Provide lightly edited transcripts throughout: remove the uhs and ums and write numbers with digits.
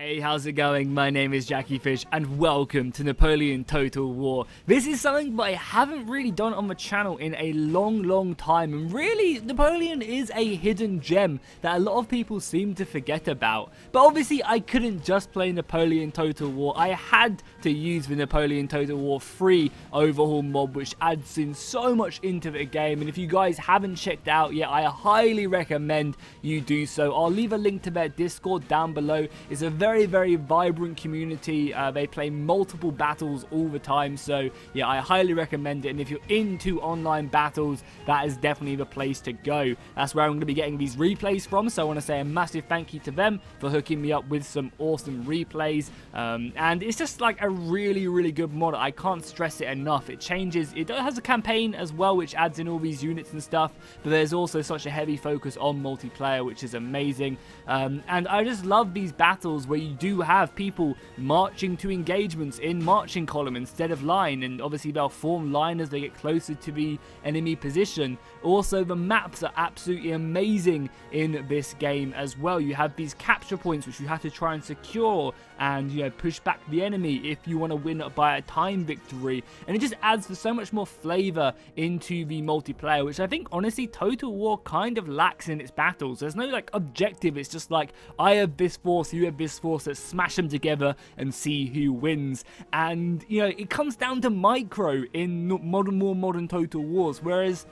Hey, how's it going? My name is Jackie Fish and welcome to Napoleon Total War. This is something that I haven't really done on the channel in a long time, and really Napoleon is a hidden gem that a lot of people seem to forget about. But obviously I couldn't just play Napoleon Total War, I had to use the Napoleon Total War free overhaul mod, which adds in so much into the game, and if you guys haven't checked out yet, I highly recommend you do so. I'll leave a link to their Discord down below. It's a very vibrant community. They play multiple battles all the time, so yeah, I highly recommend it. And if you're into online battles, that is definitely the place to go. That's where I'm going to be getting these replays from, so I want to say a massive thank you to them for hooking me up with some awesome replays. And it's just like a really good mod. I can't stress it enough. It changes, it has a campaign as well, which adds in all these units and stuff, but there's also such a heavy focus on multiplayer, which is amazing. And I just love these battles where you do have people marching to engagements in marching column instead of line, and obviously they'll form line as they get closer to the enemy position. Also, the maps are absolutely amazing in this game as well. You have these capture points which you have to try and secure and, you know, push back the enemy if you want to win by a time victory, and it just adds so much more flavor into the multiplayer, which I think honestly Total War kind of lacks in its battles. There's no like objective, it's just like I have this force, you have this force, let's smash them together and see who wins. And you know, it comes down to micro in more modern Total Wars, whereas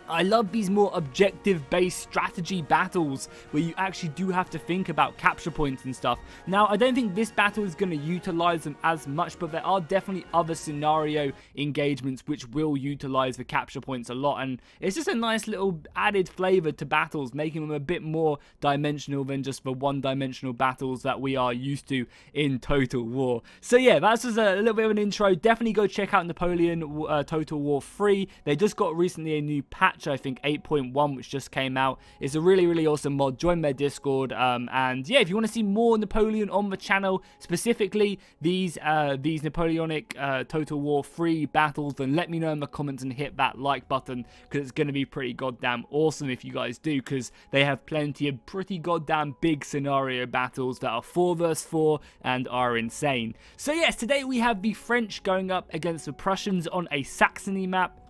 I love these more objective-based strategy battles where you actually do have to think about capture points and stuff. Now, I don't think this battle is going to utilize them as much, but there are definitely other scenario engagements which will utilize the capture points a lot, and it's just a nice little added flavor to battles, making them a bit more dimensional than just the one-dimensional battles that we are used to in Total War. So yeah, that's just a little bit of an intro. Definitely go check out Napoleon Total War free. They just got recently a new patch, I think 8.1, which just came out. It's a really awesome mod. Join their Discord, and yeah, if you want to see more Napoleon on the channel, specifically these Napoleonic Total War free battles, then let me know in the comments and hit that like button, because it's going to be pretty goddamn awesome if you guys do, because they have plenty of pretty goddamn big scenario battles that are 4 vs 4 and are insane. So yes, today we have the French going up against the Prussians on a Saxony map.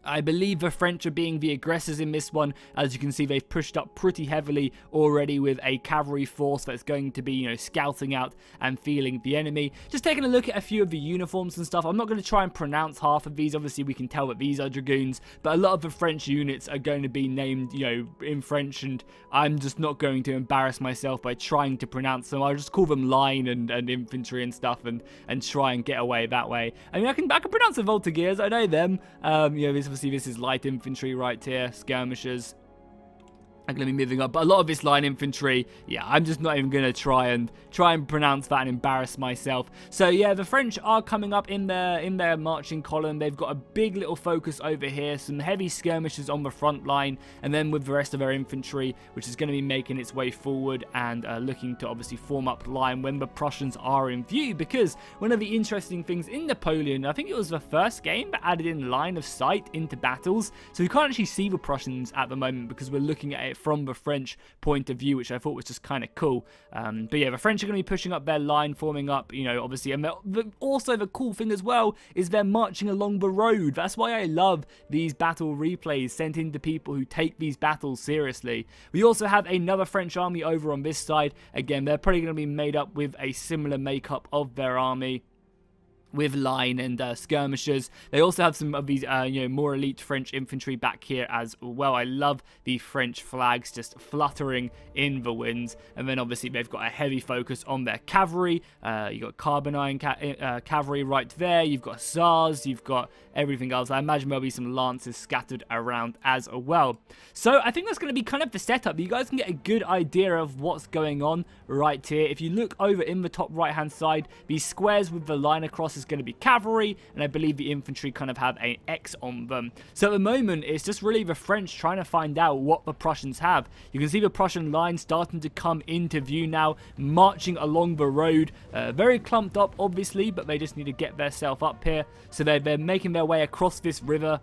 I believe the French are being the aggressors in this one. As you can see, they've pushed up pretty heavily already with a cavalry force that's going to be, you know, scouting out and feeling the enemy. Just taking a look at a few of the uniforms and stuff. I'm not going to try and pronounce half of these. Obviously, we can tell that these are dragoons, but a lot of the French units are going to be named, you know, in French, and I'm just not going to embarrass myself by trying to pronounce them. I'll just call them line and infantry and stuff, and try and get away that way. I mean, I can pronounce the Voltigeurs. I know them. You know, obviously this is light infantry right here, skirmishes. I'm going to be moving up, but a lot of this line infantry, yeah, I'm just not even going to try and pronounce that and embarrass myself. So yeah, the French are coming up in their marching column. They've got a big little focus over here, some heavy skirmishes on the front line, and then with the rest of their infantry, which is going to be making its way forward and looking to obviously form up line when the Prussians are in view. Because one of the interesting things in Napoleon, I think it was the first game that added in line of sight into battles, so we can't actually see the Prussians at the moment because we're looking at it from the French point of view, which I thought was just kind of cool. But yeah, the French are going to be pushing up their line, forming up, you know, obviously. And also the cool thing as well is they're marching along the road. That's why I love these battle replays sent in to people who take these battles seriously. We also have another French army over on this side. Again, they're probably going to be made up with a similar makeup of their army, with line and skirmishers. They also have some of these, you know, more elite French infantry back here as well. I love the French flags just fluttering in the winds. And then obviously they've got a heavy focus on their cavalry. You've got carbine cavalry right there. You've got hussars. You've got everything else. I imagine there'll be some lances scattered around as well. So I think that's going to be kind of the setup. You guys can get a good idea of what's going on right here. If you look over in the top right hand side, these squares with the line across is going to be cavalry, and I believe the infantry kind of have an X on them. So at the moment, it's just really the French trying to find out what the Prussians have. You can see the Prussian line starting to come into view now, marching along the road. Very clumped up, obviously, but they just need to get themselves up here. So they're making their way across this river.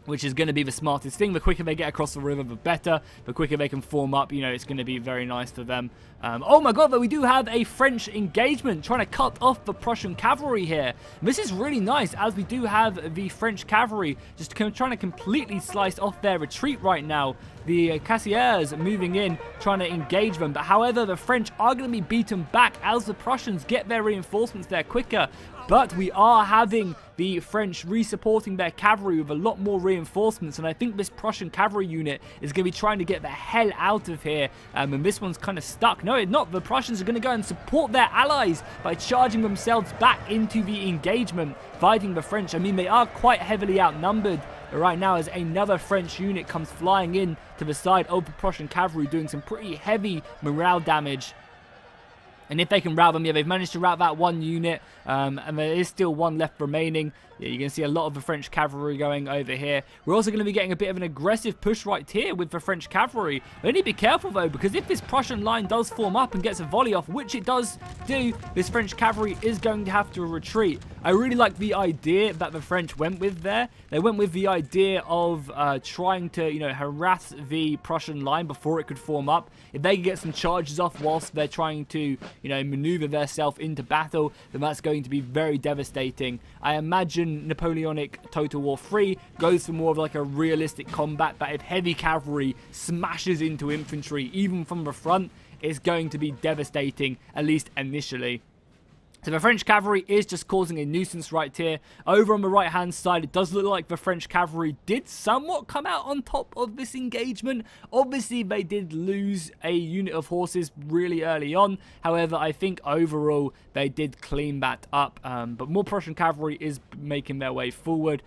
which is going to be the smartest thing. The quicker they get across the river, the better. The quicker they can form up, you know, it's going to be very nice for them. Oh my god, but we do have a French engagement trying to cut off the Prussian cavalry here. And this is really nice, as we do have the French cavalry just trying to completely slice off their retreat right now. The Cassiers moving in, trying to engage them. But however, the French are going to be beaten back as the Prussians get their reinforcements there quicker. But we are having the French re-supporting their cavalry with a lot more reinforcements. And I think this Prussian cavalry unit is going to be trying to get the hell out of here. And this one's kind of stuck. No, it's not. The Prussians are going to go and support their allies by charging themselves back into the engagement, fighting the French. I mean, they are quite heavily outnumbered right now, as another French unit comes flying in to the side of the Prussian cavalry, doing some pretty heavy morale damage. And if they can rout them, yeah, they've managed to rout that one unit, and there is still one left remaining. Yeah, you can see a lot of the French cavalry going over here. We're also going to be getting a bit of an aggressive push right here with the French cavalry. We need to be careful though, because if this Prussian line does form up and gets a volley off, which it does do, this French cavalry is going to have to retreat. I really like the idea that the French went with there. They went with the idea of trying to, you know, harass the Prussian line before it could form up. If they can get some charges off whilst they're trying to, you know, maneuver themselves into battle, then that's going to be very devastating. I imagine Napoleonic Total War 3 goes for more of like a realistic combat, that if heavy cavalry smashes into infantry, even from the front, it's going to be devastating, at least initially. So the French cavalry is just causing a nuisance right here. Over on the right hand side, it does look like the French cavalry did somewhat come out on top of this engagement. Obviously, they did lose a unit of horses really early on. However, I think overall they did clean that up. But more Prussian cavalry is making their way forward.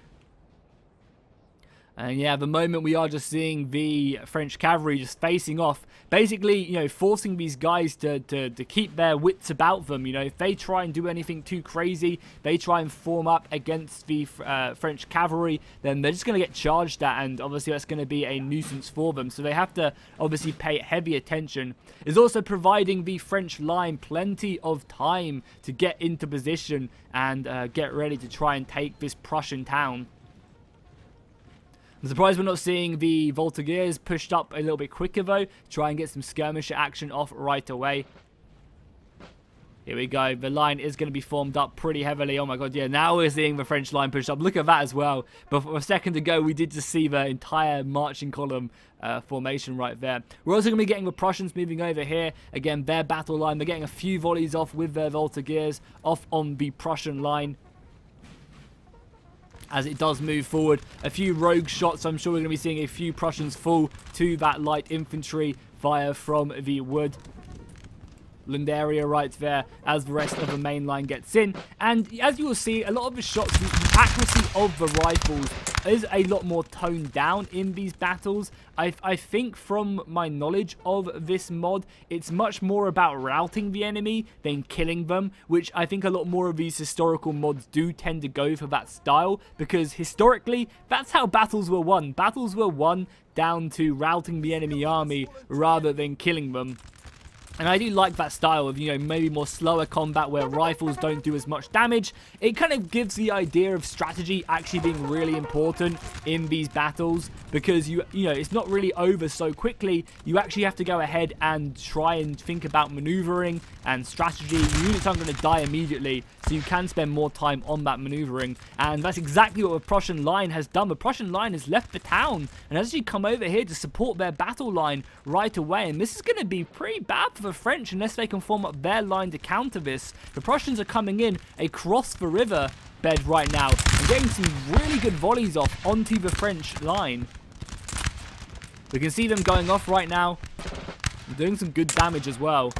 And yeah, at the moment we are just seeing the French cavalry just facing off, basically, you know, forcing these guys to keep their wits about them. You know, if they try and do anything too crazy, they try and form up against the French cavalry, then they're just going to get charged at, and obviously that's going to be a nuisance for them. So they have to obviously pay heavy attention. It's also providing the French line plenty of time to get into position and get ready to try and take this Prussian town. I'm surprised we're not seeing the Voltigeurs pushed up a little bit quicker though. Try and get some skirmisher action off right away. Here we go. The line is going to be formed up pretty heavily. Oh my god, yeah. Now we're seeing the French line pushed up. Look at that as well. But a second ago, we did just see the entire marching column formation right there. We're also going to be getting the Prussians moving over here. Again, their battle line. They're getting a few volleys off with their Voltigeurs off on the Prussian line, as it does move forward. A few rogue shots. I'm sure we're going to be seeing a few Prussians fall to that light infantry fire from the wood land area right there as the rest of the main line gets in. And as you will see, a lot of the shots, the accuracy of the rifles is a lot more toned down in these battles. I think from my knowledge of this mod, it's much more about routing the enemy than killing them, which I think a lot more of these historical mods do tend to go for that style, because historically, that's how battles were won. Battles were won down to routing the enemy army rather than killing them. And I do like that style of, you know, maybe more slower combat where rifles don't do as much damage. It kind of gives the idea of strategy actually being really important in these battles, because you know, it's not really over so quickly. You actually have to go ahead and try and think about maneuvering and strategy. Your units aren't going to die immediately, so you can spend more time on that maneuvering. And that's exactly what the Prussian line has done. The Prussian line has left the town and as you come over here to support their battle line right away. And this is going to be pretty bad for the French unless they can form up their line to counter this. The Prussians are coming in across the river bed right now and getting some really good volleys off onto the French line. We can see them going off right now, doing some good damage as well.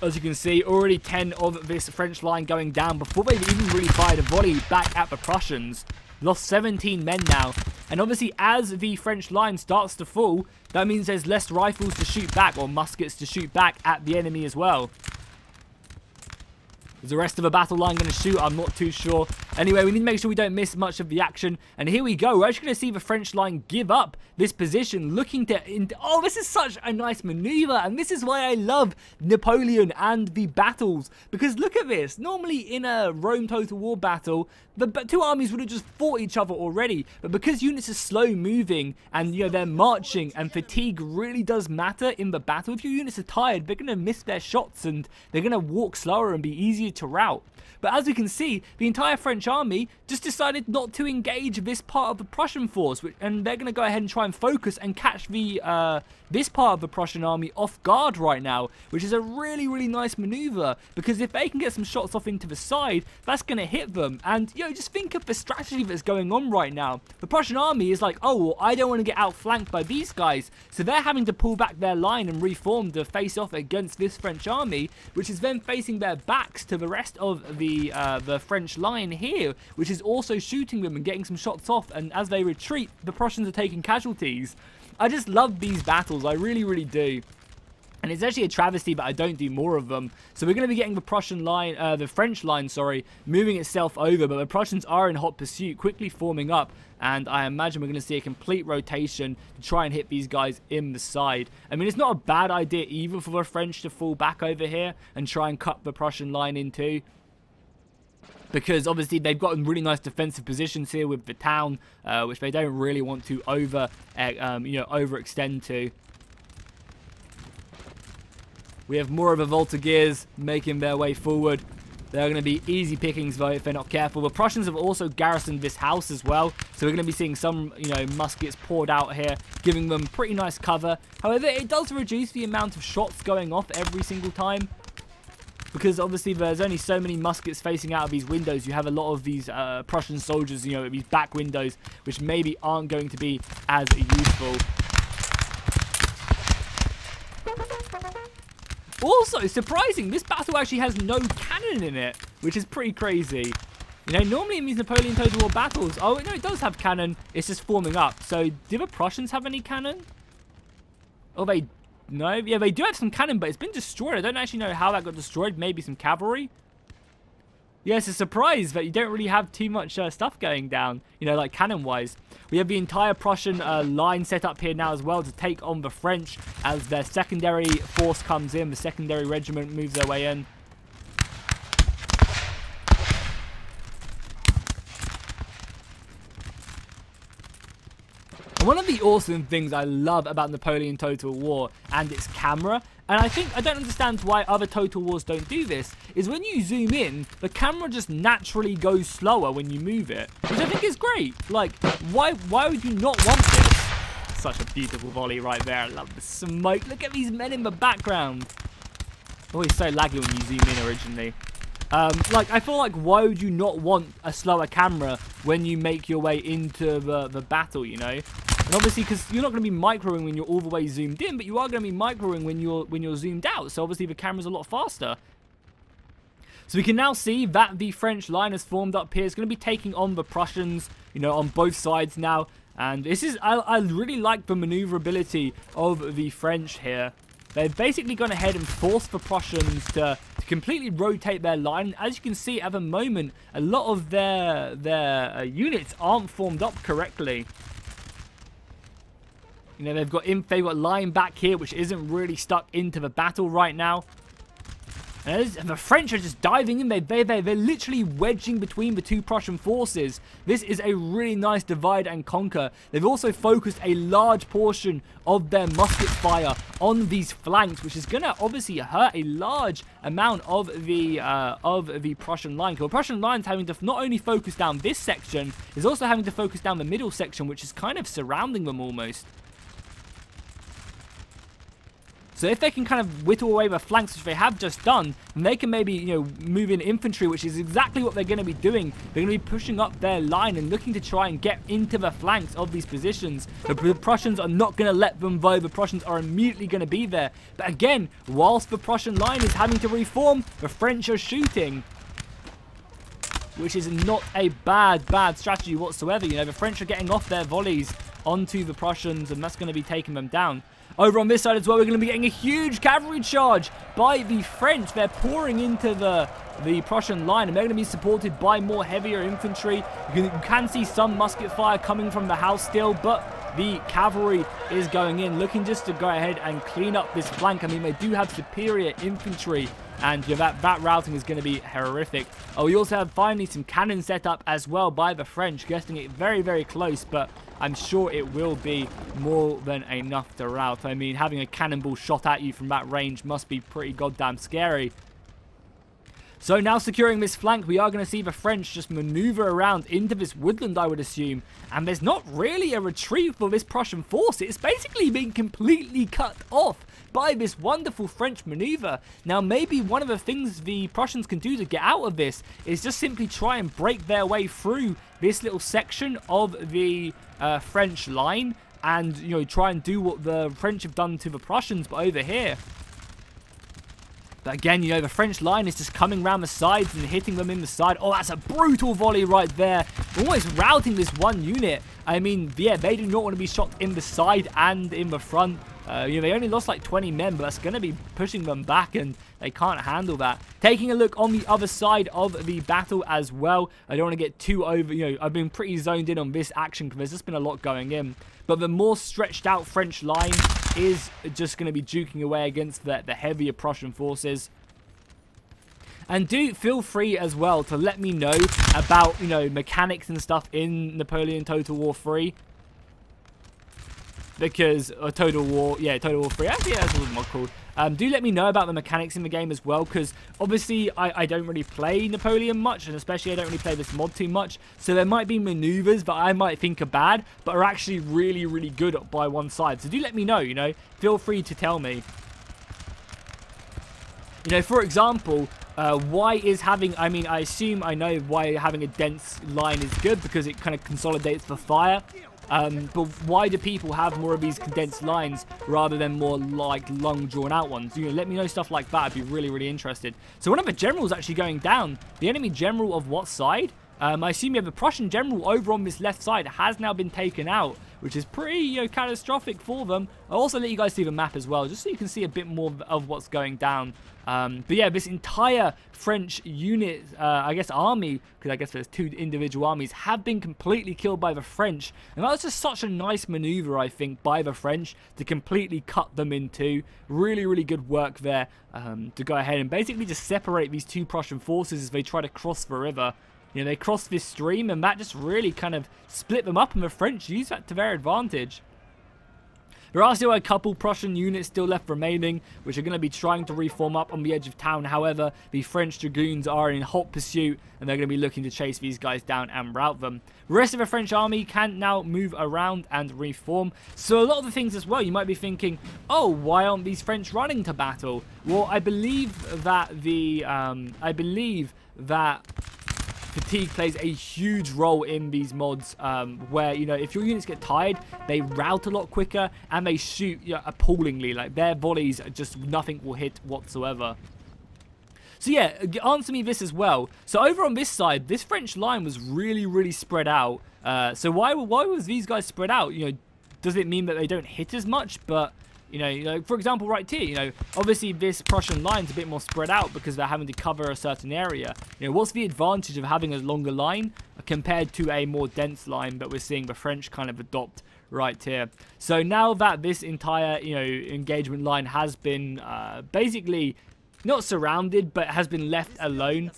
As you can see, already 10 of this French line going down before they've even really fired a volley back at the Prussians. Lost 17 men now. And obviously, as the French line starts to fall, that means there's less rifles to shoot back, or muskets to shoot back at the enemy as well. Is the rest of the battle line going to shoot? I'm not too sure. Anyway, we need to make sure we don't miss much of the action. And here we go. We're actually going to see the French line give up this position, looking to... Oh, this is such a nice maneuver. And this is why I love Napoleon and the battles. Because look at this. Normally in a Rome Total War battle, the two armies would have just fought each other already. But because units are slow moving and, you know, they're marching, and fatigue really does matter in the battle. If your units are tired, they're going to miss their shots and they're going to walk slower and be easier to rout. But as we can see, the entire French army just decided not to engage this part of the Prussian force, and they're going to go ahead and try and focus and catch the this part of the Prussian army off guard right now, which is a really, really nice maneuver, because if they can get some shots off into the side, that's going to hit them. And, you know, just think of the strategy that's going on right now. The Prussian army is like, oh, well, I don't want to get outflanked by these guys, so they're having to pull back their line and reform to face off against this French army, which is then facing their backs to the rest of the French line here, which is also shooting them and getting some shots off. And as they retreat, the Prussians are taking casualties. I just love these battles. I really, really do. And it's actually a travesty that I don't do more of them. So we're going to be getting the French line, sorry, moving itself over. But the Prussians are in hot pursuit, quickly forming up. And I imagine we're going to see a complete rotation to try and hit these guys in the side. I mean, it's not a bad idea either for the French to fall back over here and try and cut the Prussian line in two. Because obviously they've got really nice defensive positions here with the town, which they don't really want to overextend to. We have more of the Voltigeurs making their way forward. They're going to be easy pickings though if they're not careful. The Prussians have also garrisoned this house as well, so we're going to be seeing some, you know, muskets poured out here, giving them pretty nice cover. However, it does reduce the amount of shots going off every single time, because obviously there's only so many muskets facing out of these windows. You have a lot of these Prussian soldiers, you know, at these back windows, which maybe aren't going to be as useful. Also, surprising, this battle actually has no cannon in it, which is pretty crazy. You know, normally in these Napoleon Total War battles, oh no, it does have cannon, it's just forming up. So, do the Prussians have any cannon? Oh, no, yeah, they do have some cannon, but it's been destroyed. I don't actually know how that got destroyed. Maybe some cavalry? Yeah, it's a surprise that you don't really have too much stuff going down, you know, like cannon-wise. We have the entire Prussian line set up here now as well to take on the French as their secondary force comes in. The secondary regiment moves their way in. One of the awesome things I love about Napoleon Total War and its camera, and I don't understand why other Total Wars don't do this, is when you zoom in, the camera just naturally goes slower when you move it, which I think is great. Like, why would you not want this? Such a beautiful volley right there. I love the smoke. Look at these men in the background. Oh, it's so laggy when you zoom in originally. Like, I feel like, why would you not want a slower camera when you make your way into the battle, you know? And obviously, because you're not going to be microing when you're all the way zoomed in, but you are going to be microing when you're zoomed out. So obviously, the camera's a lot faster. So we can now see that the French line has formed up here. It's going to be taking on the Prussians, you know, on both sides now. And this is, I really like the maneuverability of the French here. They've basically gone ahead and forced the Prussians to completely rotate their line. As you can see, at the moment, a lot of their units aren't formed up correctly. You know, they've got line back here, which isn't really stuck into the battle right now. And the French are just diving in. They're literally wedging between the two Prussian forces. This is a really nice divide and conquer. They've also focused a large portion of their musket fire on these flanks, which is going to obviously hurt a large amount of the Prussian line. So the Prussian line's having to not only focus down this section, is also having to focus down the middle section, which is kind of surrounding them almost. So if they can kind of whittle away the flanks, which they have just done, then they can maybe, you know, move in infantry, which is exactly what they're going to be doing. They're going to be pushing up their line and looking to try and get into the flanks of these positions. The Prussians are not going to let them though. The Prussians are immediately going to be there. But again, whilst the Prussian line is having to reform, the French are shooting, which is not a bad strategy whatsoever. You know, the French are getting off their volleys onto the Prussians, and that's going to be taking them down. Over on this side as well, we're going to be getting a huge cavalry charge by the French. They're pouring into the Prussian line, and they're going to be supported by more heavier infantry. You can see some musket fire coming from the house still, but the cavalry is going in, looking just to go ahead and clean up this flank. I mean, they do have superior infantry, and that routing is going to be horrific. Oh, we also have finally some cannon set up as well by the French, getting it very, very close, but I'm sure it will be more than enough to rout. I mean, having a cannonball shot at you from that range must be pretty goddamn scary. So now securing this flank, we are going to see the French just maneuver around into this woodland, I would assume. And there's not really a retreat for this Prussian force. It's basically being completely cut off by this wonderful French maneuver. Now, maybe one of the things the Prussians can do to get out of this is just simply try and break their way through this little section of the French line and, you know, try and do what the French have done to the Prussians, but over here. But again, you know, the French line is just coming around the sides and hitting them in the side. Oh, that's a brutal volley right there. Almost routing this one unit. I mean, yeah, they do not want to be shot in the side and in the front. You know, they only lost like 20 men, but that's going to be pushing them back, and they can't handle that. Taking a look on the other side of the battle as well. I don't want to get too over, you know, I've been pretty zoned in on this action because there's just been a lot going in. But the more stretched out French line is just going to be duking away against the heavier Prussian forces. And do feel free as well to let me know about, you know, mechanics and stuff in Napoleon Total War 3. Because Total War 3, actually, yeah, that's what it's called. Do let me know about the mechanics in the game as well, because obviously I don't really play Napoleon much, and especially I don't really play this mod too much, so there might be maneuvers that I might think are bad, but are actually really, really good by one side. So do let me know, you know, feel free to tell me. You know, for example, why is having, I mean, I assume I know why having a dense line is good, because it kind of consolidates the fire. But why do people have more of these condensed lines rather than more like long drawn out ones? You know, let me know stuff like that. I'd be really, really interested. So one of the generals actually going down. The enemy general of what side? I assume you have the Prussian general over on this left side has now been taken out, which is pretty, you know, catastrophic for them. I'll also let you guys see the map as well, just so you can see a bit more of what's going down. But yeah, this entire French unit, I guess army, because I guess there's two individual armies, have been completely killed by the French. And that was just such a nice maneuver, I think, by the French to completely cut them in two. Really, really good work there to go ahead and basically just separate these two Prussian forces as they try to cross the river. You know, they crossed this stream, and that just really kind of split them up, and the French used that to their advantage. There are still a couple Prussian units still left remaining, which are going to be trying to reform up on the edge of town. However, the French dragoons are in hot pursuit, and they're going to be looking to chase these guys down and rout them. The rest of the French army can now move around and reform. So a lot of the things as well, you might be thinking, oh, why aren't these French running to battle? Well, I believe that fatigue plays a huge role in these mods, where, you know, if your units get tired, they rout a lot quicker and they shoot, you know, appallingly. Like, their volleys, just nothing will hit whatsoever. So yeah, answer me this as well. So over on this side, this French line was really, really spread out. So why was these guys spread out? You know, does it mean that they don't hit as much? But you know, for example, right here, you know, obviously this Prussian line's a bit more spread out because they're having to cover a certain area. You know, what's the advantage of having a longer line compared to a more dense line that we're seeing the French kind of adopt right here? So now that this entire, you know, engagement line has been basically not surrounded, but has been left alone,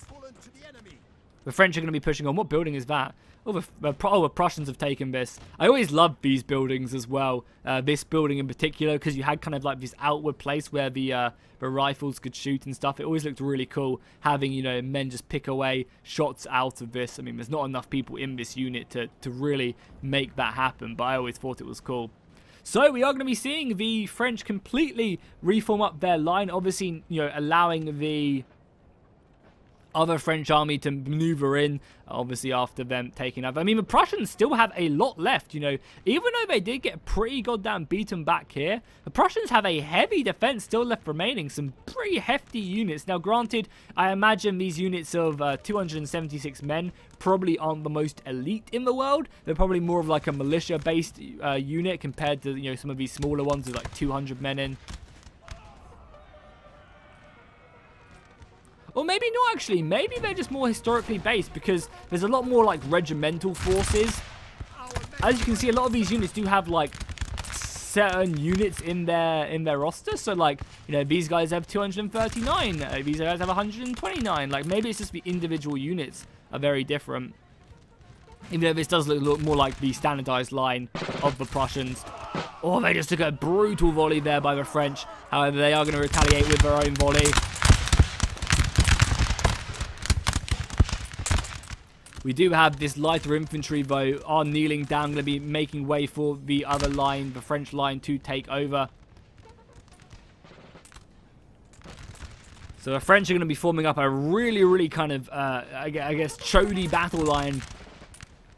the French are going to be pushing on. What building is that? Oh, the Prussians have taken this. I always loved these buildings as well. This building in particular, because you had kind of like this outward place where the rifles could shoot and stuff. It always looked really cool having, you know, men just pick away shots out of this. I mean, there's not enough people in this unit to really make that happen, but I always thought it was cool. So we are going to be seeing the French completely reform up their line, obviously, you know, allowing the other French army to maneuver in, obviously after them taking over. I mean, the Prussians still have a lot left, you know. Even though they did get pretty goddamn beaten back here, the Prussians have a heavy defense still left remaining. Some pretty hefty units. Now, granted, I imagine these units of 276 men probably aren't the most elite in the world. They're probably more of like a militia-based unit compared to, you know, some of these smaller ones with like 200 men in. Or maybe not, actually. Maybe they're just more historically based, because there's a lot more like regimental forces. As you can see, a lot of these units do have like certain units in their roster. So like, you know, these guys have 239. These guys have 129. Like, maybe it's just the individual units are very different. Even though this does look more like the standardized line of the Prussians. Oh, they just took a brutal volley there by the French. However, they are going to retaliate with their own volley. We do have this lighter infantry, though, are kneeling down, going to be making way for the other line, the French line, to take over. So the French are going to be forming up a really kind of, I guess, chody battle line.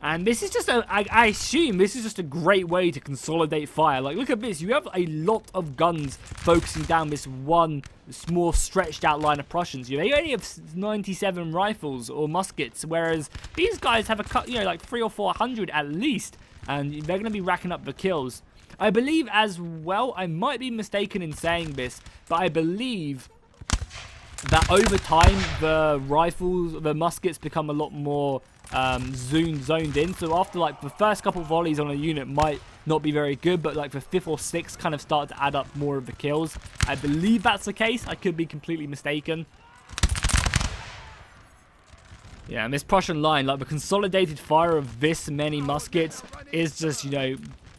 And this is just I assume this is just a great way to consolidate fire. Like, look at this. You have a lot of guns focusing down this one more stretched out line of Prussians. You know, they only have 97 rifles or muskets, whereas these guys have you know, like 300 or 400 at least. And they're going to be racking up the kills. I believe as well, I might be mistaken in saying this, but I believe that over time the rifles, the muskets become a lot more zoned in. So after like the first couple volleys on a unit might not be very good, but like the 5th or 6th kind of start to add up more of the kills. I believe that's the case. I could be completely mistaken. Yeah, and this Prussian line, like the consolidated fire of this many muskets is just, you know,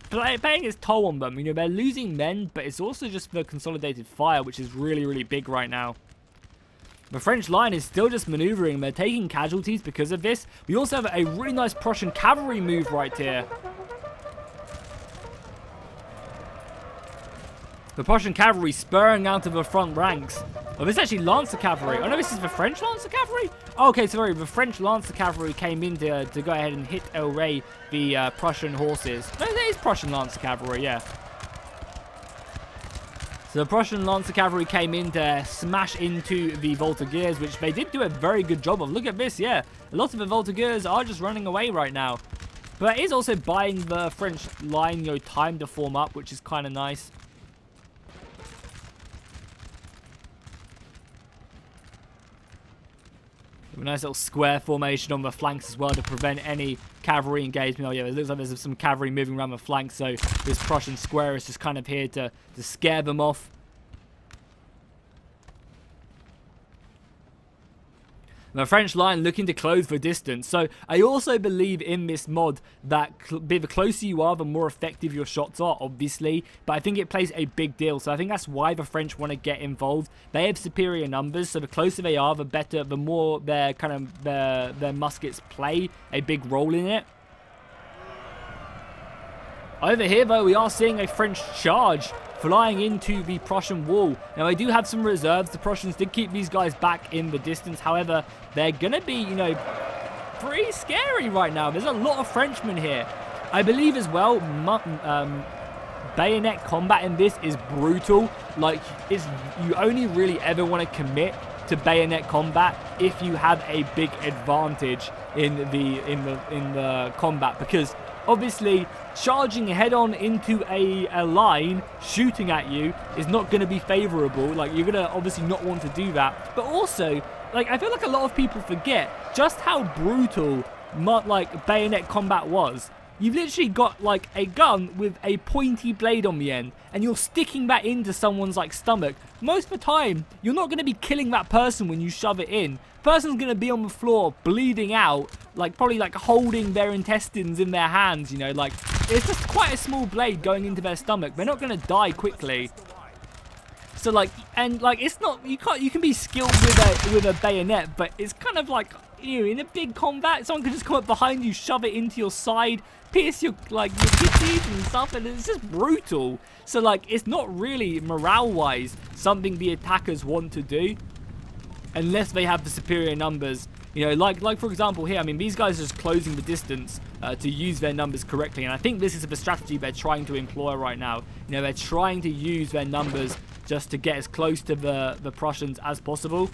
paying its toll on them. You know, they're losing men, but it's also just the consolidated fire, which is really big right now. The French line is still just maneuvering. They're taking casualties because of this. We also have a really nice Prussian cavalry move right here. The Prussian cavalry spurring out of the front ranks. Oh, this is actually Lancer cavalry. Oh no, this is the French Lancer cavalry? Oh, okay, sorry. The French Lancer cavalry came in to go ahead and hit array the Prussian horses. No, that is Prussian Lancer cavalry, yeah. So the Prussian Lancer Cavalry came in to smash into the Voltigeurs, which they did do a very good job of. Look at this, yeah. A lot of the Voltigeurs are just running away right now. But that is also buying the French line, you know, time to form up, which is kind of nice. A nice little square formation on the flanks as well to prevent any cavalry engagement. Oh yeah, it looks like there's some cavalry moving around the flanks, so this Prussian square is just kind of here to scare them off. The French line looking to close the distance. So I also believe in this mod that the closer you are, the more effective your shots are, obviously. But I think it plays a big deal. So I think that's why the French want to get involved. They have superior numbers, so the closer they are, the better, the more their their muskets play a big role in it. Over here, though, we are seeing a French charge flying into the Prussian wall. Now, I do have some reserves. The Prussians did keep these guys back in the distance. However, they're going to be, you know, pretty scary right now. There's a lot of Frenchmen here. I believe as well, bayonet combat in this is brutal. Like, you only really ever want to commit to bayonet combat if you have a big advantage in the combat, because obviously charging head on into a line shooting at you is not going to be favorable. Like, you're going to obviously not want to do that. But also, like, I feel like a lot of people forget just how brutal like bayonet combat was. You've literally got like a gun with a pointy blade on the end, and you're sticking that into someone's like stomach. Most of the time, you're not going to be killing that person when you shove it in. The person's going to be on the floor bleeding out, like probably like holding their intestines in their hands, you know, like it's just quite a small blade going into their stomach. They're not going to die quickly. So like, and like, it's not, you can be skilled with a bayonet, but it's kind of like, you know, in a big combat, someone can just come up behind you, shove it into your side, pierce your kidneys and stuff, and it's just brutal. So like, it's not really morale-wise something the attackers want to do. unless they have the superior numbers. You know, like for example here, I mean, these guys are just closing the distance to use their numbers correctly. And I think this is the strategy they're trying to employ right now. You know, they're trying to use their numbers just to get as close to the Prussians as possible.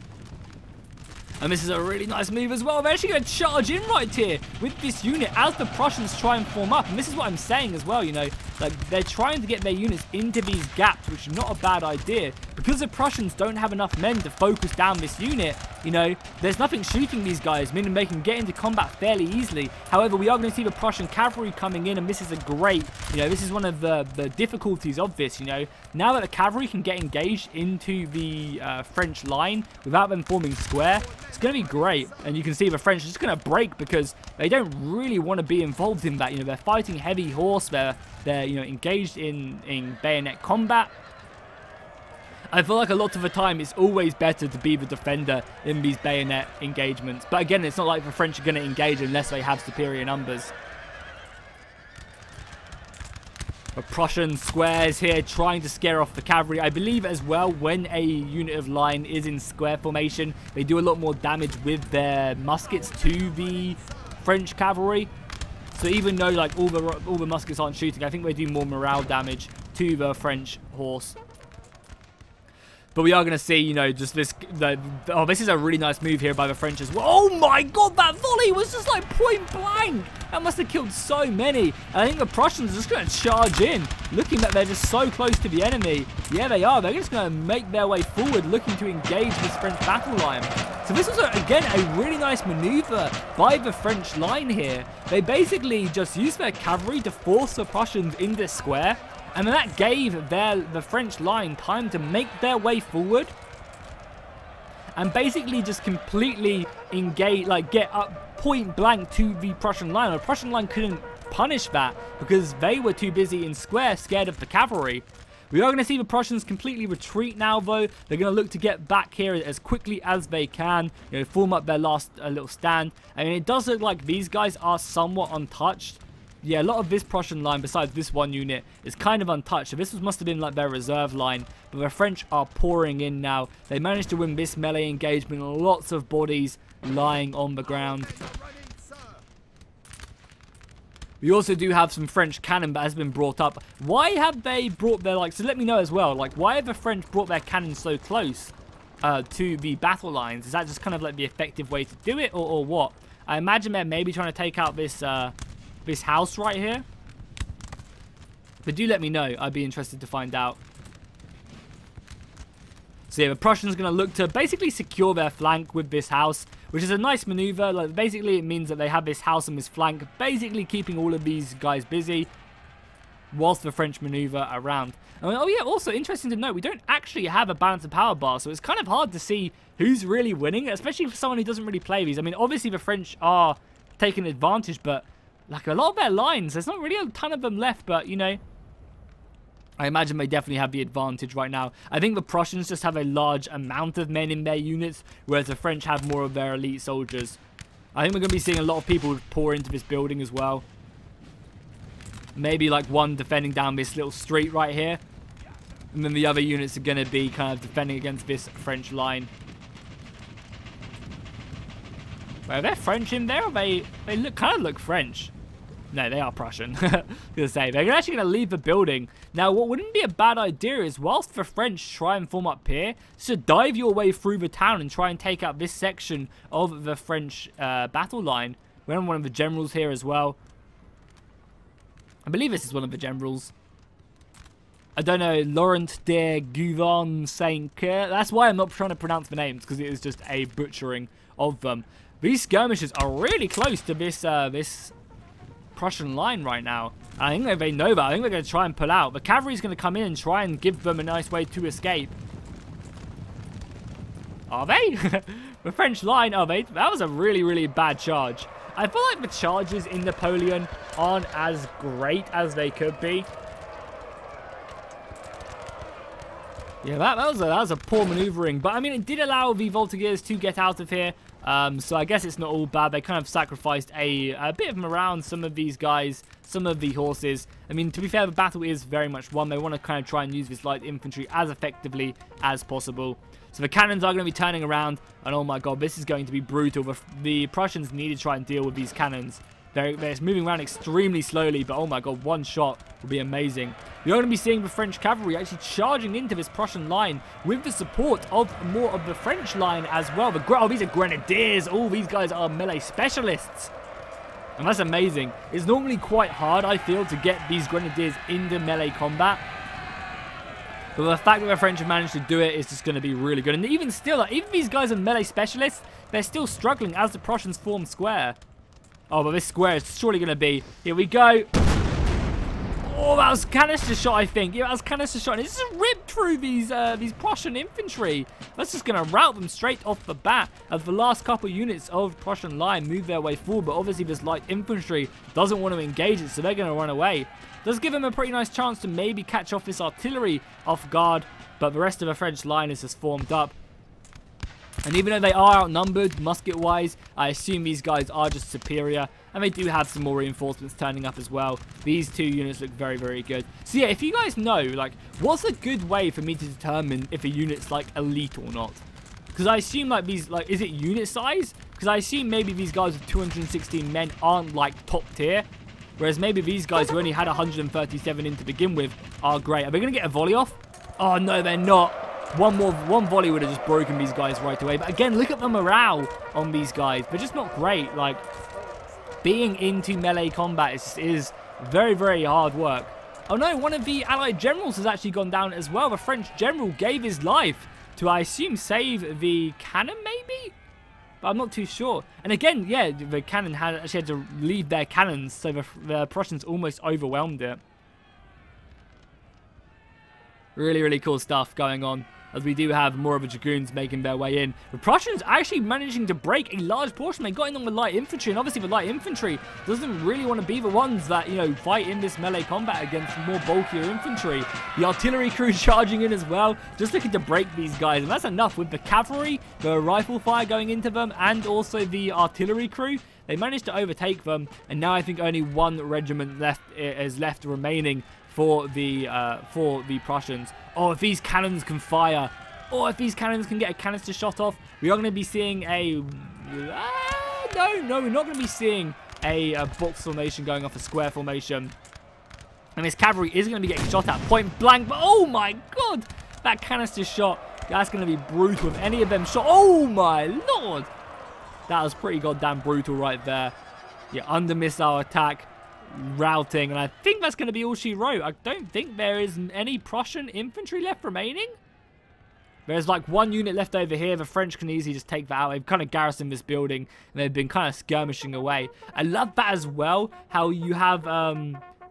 And this is a really nice move as well. They're actually going to charge in right here with this unit as the Prussians try and form up. And this is what I'm saying as well, you know. Like, they're trying to get their units into these gaps, which is not a bad idea. Because the Prussians don't have enough men to focus down this unit, you know, there's nothing shooting these guys, meaning they can get into combat fairly easily. However, we are going to see the Prussian cavalry coming in, and this is a great, you know, this is one of the difficulties of this, you know. Now that the cavalry can get engaged into the French line without them forming square, it's going to be great. And you can see the French are just going to break because they don't really want to be involved in that. You know, they're fighting heavy horse, they're you know, engaged in bayonet combat. I feel like a lot of the time it's always better to be the defender in these bayonet engagements. But again, it's not like the French are going to engage unless they have superior numbers. The Prussian squares here trying to scare off the cavalry. I believe as well when a unit of line is in square formation, they do a lot more damage with their muskets to the French cavalry. So even though like all the muskets aren't shooting, I think they do more morale damage to the French horse. But we are going to see, you know, just this... oh, this is a really nice move here by the French as well. Oh my god, that volley was just like point blank. That must have killed so many. And I think the Prussians are just going to charge in, looking that they're just so close to the enemy. Yeah, they are. They're just going to make their way forward, looking to engage this French battle line. So this was, again, a really nice maneuver by the French line here. They basically just used their cavalry to force the Prussians in this square. And then that gave the French line time to make their way forward. And basically just completely engage, like get up point blank to the Prussian line. The Prussian line couldn't punish that because they were too busy in square, scared of the cavalry. We are going to see the Prussians completely retreat now, though. They're going to look to get back here as quickly as they can. You know, form up their last little stand. I mean, it does look like these guys are somewhat untouched. Yeah, a lot of this Prussian line, besides this one unit, is kind of untouched. So this must have been like their reserve line. But the French are pouring in now. They managed to win this melee engagement. Lots of bodies lying on the ground. We also do have some French cannon that has been brought up. Why have they brought their, like, so let me know as well, like, why have the French brought their cannons so close to the battle lines? Is that just kind of like the effective way to do it, or what? I imagine they're maybe trying to take out this house right here. But do let me know. I'd be interested to find out. So yeah, the Prussians going to look to basically secure their flank with this house, which is a nice maneuver. Like, basically, it means that they have this house on this flank, basically keeping all of these guys busy whilst the French maneuver around. And, oh yeah, also interesting to note, we don't actually have a balance of power bar, so it's kind of hard to see who's really winning, especially for someone who doesn't really play these. I mean, obviously the French are taking advantage, but like a lot of their lines, there's not really a ton of them left, but, you know, I imagine they definitely have the advantage right now. I think the Prussians just have a large amount of men in their units, whereas the French have more of their elite soldiers. I think we're going to be seeing a lot of people pour into this building as well. Maybe like one defending down this little street right here. And then the other units are going to be kind of defending against this French line. Wait, are there French in there? Or they kind of look French. No, they are Prussian. I was going to say, they're actually going to leave the building. Now, what wouldn't be a bad idea is, whilst the French try and form up here, to dive your way through the town and try and take out this section of the French battle line. We're on one of the generals here as well. I believe this is one of the generals. I don't know, Laurent de Gouvan Saint-Cyr. That's why I'm not trying to pronounce the names, because it is just a butchering of them. These skirmishes are really close to this Prussian line right now. I think they know that. I think they're going to try and pull out. The cavalry's going to come in and try and give them a nice way to escape. Are they? The French line, are they? That was a really, really bad charge. I feel like the charges in Napoleon aren't as great as they could be. Yeah, that was a poor maneuvering. But, I mean, it did allow the Voltigeurs to get out of here. So I guess it's not all bad. They kind of sacrificed a bit of morale, some of these guys, some of the horses. I mean, to be fair, the battle is very much won. They want to kind of try and use this light infantry as effectively as possible. So the cannons are going to be turning around. And, oh, my God, this is going to be brutal. The Prussians need to try and deal with these cannons. They're moving around extremely slowly, but oh my God, one shot will be amazing. You're going to be seeing the French cavalry actually charging into this Prussian line with the support of more of the French line as well. Oh, these are grenadiers. All these guys are melee specialists. And that's amazing. It's normally quite hard, I feel, to get these grenadiers into melee combat. But the fact that the French have managed to do it is just going to be really good. And even still, like, even these guys are melee specialists, they're still struggling as the Prussians form square. Oh, but this square is surely going to be... Here we go. Oh, that was canister shot, I think. Yeah, that was canister shot. And it's just ripped through these Prussian infantry. That's just going to rout them straight off the bat as the last couple units of Prussian line move their way forward. But obviously, this light infantry doesn't want to engage it, so they're going to run away. Does give them a pretty nice chance to maybe catch off this artillery off guard. But the rest of the French line is just formed up. And even though they are outnumbered, musket-wise, I assume these guys are just superior. And they do have some more reinforcements turning up as well. These two units look very, very good. So yeah, if you guys know, like, what's a good way for me to determine if a unit's, like, elite or not? Because I assume, like, these, like, is it unit size? Because I assume maybe these guys with 216 men aren't, like, top tier. Whereas maybe these guys who only had 137 in to begin with are great. Are they going to get a volley off? Oh, no, they're not. One volley would have just broken these guys right away. But again, look at the morale on these guys. They're just not great. Like, being into melee combat is very, very hard work. Oh no, one of the Allied generals has actually gone down as well. The French general gave his life to, I assume, save the cannon, maybe? But I'm not too sure. And again, yeah, the cannon actually had to leave their cannons, so the Prussians almost overwhelmed it. Really, really cool stuff going on, as we do have more of the dragoons making their way in. The Prussians actually managing to break a large portion. They got in on the light infantry, and obviously the light infantry doesn't really want to be the ones that, you know, fight in this melee combat against more bulkier infantry. The artillery crew charging in as well, just looking to break these guys, and that's enough. With the cavalry, the rifle fire going into them, and also the artillery crew, they managed to overtake them, and now I think only one regiment is left remaining for the Prussians. Oh, if these cannons can fire, or if these cannons can get a canister shot off, we are going to be seeing a... no, we're not going to be seeing a box formation going off a square formation. And this cavalry is going to be getting shot at point blank, but oh my God, that canister shot, that's going to be brutal if any of them shot. Oh my Lord, that was pretty goddamn brutal right there. Yeah, under missile attack, routing, and I think that's going to be all she wrote. I don't think there is any Prussian infantry left remaining. There's like one unit left over here. The French can easily just take that out. They've kind of garrisoned this building, and they've been kind of skirmishing away. I love that as well, how you have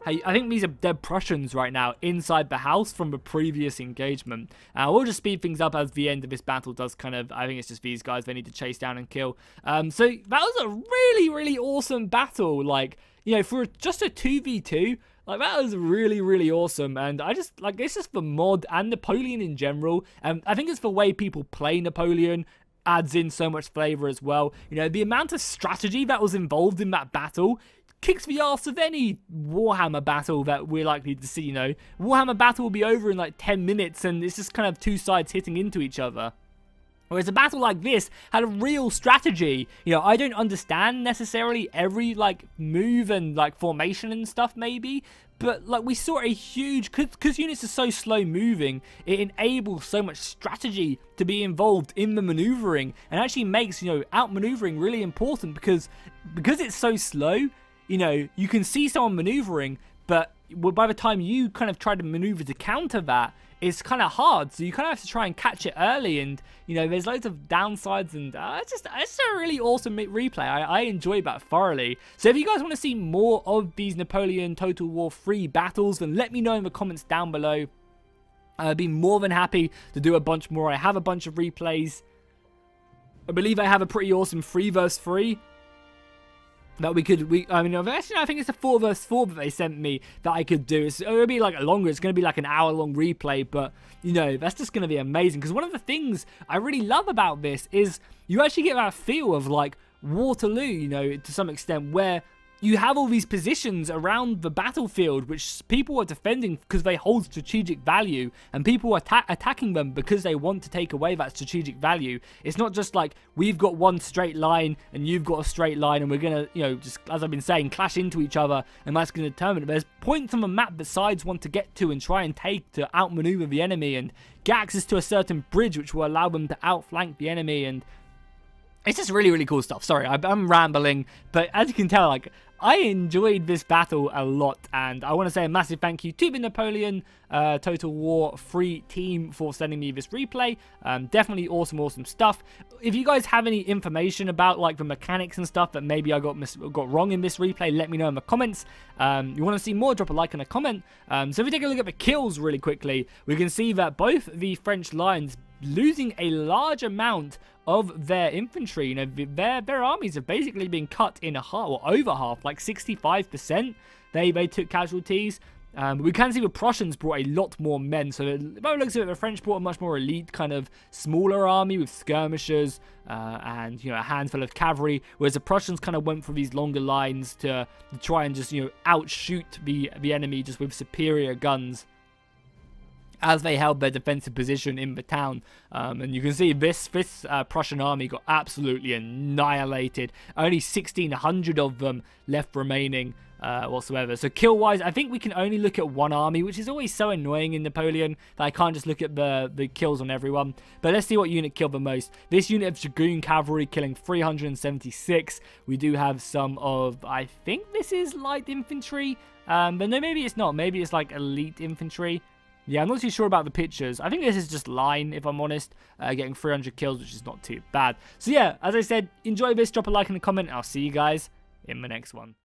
I think these are dead Prussians right now inside the house from the previous engagement. We'll just speed things up as the end of this battle does kind of... I think it's just these guys they need to chase down and kill. So that was a really, really awesome battle. Like, you know, for just a 2v2, like, that was really, really awesome. And I just, like, it's just the mod and Napoleon in general. I think it's the way people play Napoleon adds in so much flavor as well. You know, the amount of strategy that was involved in that battle kicks the arse of any Warhammer battle that we're likely to see, you know. Warhammer battle will be over in like 10 minutes and it's just kind of two sides hitting into each other. Whereas a battle like this had a real strategy. You know, I don't understand necessarily every, like, move and, like, formation and stuff, maybe. But, like, we saw a huge... Because units are so slow moving, it enables so much strategy to be involved in the maneuvering. And actually makes, you know, outmaneuvering really important. Because it's so slow, you know, you can see someone maneuvering, but by the time you kind of try to maneuver to counter that, it's kind of hard, so you kind of have to try and catch it early, and, you know, there's loads of downsides, and it's a really awesome replay. I enjoy that thoroughly. So if you guys want to see more of these Napoleon Total War 3 battles, then let me know in the comments down below. I'd be more than happy to do a bunch more. I have a bunch of replays. I believe I have a pretty awesome 3 vs 3. that I mean, actually, I think it's a 4 vs 4 that they sent me that I could do. It's going to be like longer. It's going to be like an hour-long replay, but, you know, that's just going to be amazing. Because one of the things I really love about this is you actually get that feel of, like, Waterloo, you know, to some extent, where you have all these positions around the battlefield which people are defending because they hold strategic value, and people are attacking them because they want to take away that strategic value. It's not just like we've got one straight line and you've got a straight line and we're gonna, you know, just as I've been saying, clash into each other and that's gonna determine it. There's points on the map that sides want to get to and try and take to outmaneuver the enemy and get access to a certain bridge which will allow them to outflank the enemy, and it's just really, really cool stuff. Sorry, I'm rambling, but as you can tell, like, I enjoyed this battle a lot, and I want to say a massive thank you to the Napoleon Total War free team for sending me this replay. Definitely awesome stuff. If you guys have any information about, like, the mechanics and stuff that maybe I got wrong in this replay, let me know in the comments. You want to see more, drop a like and a comment. So if we take a look at the kills really quickly, we can see that both the French lines losing a large amount of their infantry. You know, their armies have basically been cut in half, or over half, like 65%. They took casualties. We can see the Prussians brought a lot more men. So by the looks of it, the French brought a much more elite, kind of smaller army with skirmishers and, you know, a handful of cavalry, whereas the Prussians kind of went for these longer lines to try and just, you know, outshoot the enemy just with superior guns as they held their defensive position in the town. And you can see this Prussian army got absolutely annihilated. Only 1,600 of them left remaining whatsoever. So kill-wise, I think we can only look at one army, which is always so annoying in Napoleon that I can't just look at the kills on everyone. But let's see what unit killed the most. This unit of Dragoon Cavalry killing 376. We do have some of, I think this is light infantry. But no, maybe it's not. Maybe it's like elite infantry. Yeah, I'm not too sure about the pictures. I think this is just line, if I'm honest. Getting 300 kills, which is not too bad. So yeah, as I said, enjoy this. Drop a like and a comment. I'll see you guys in the next one.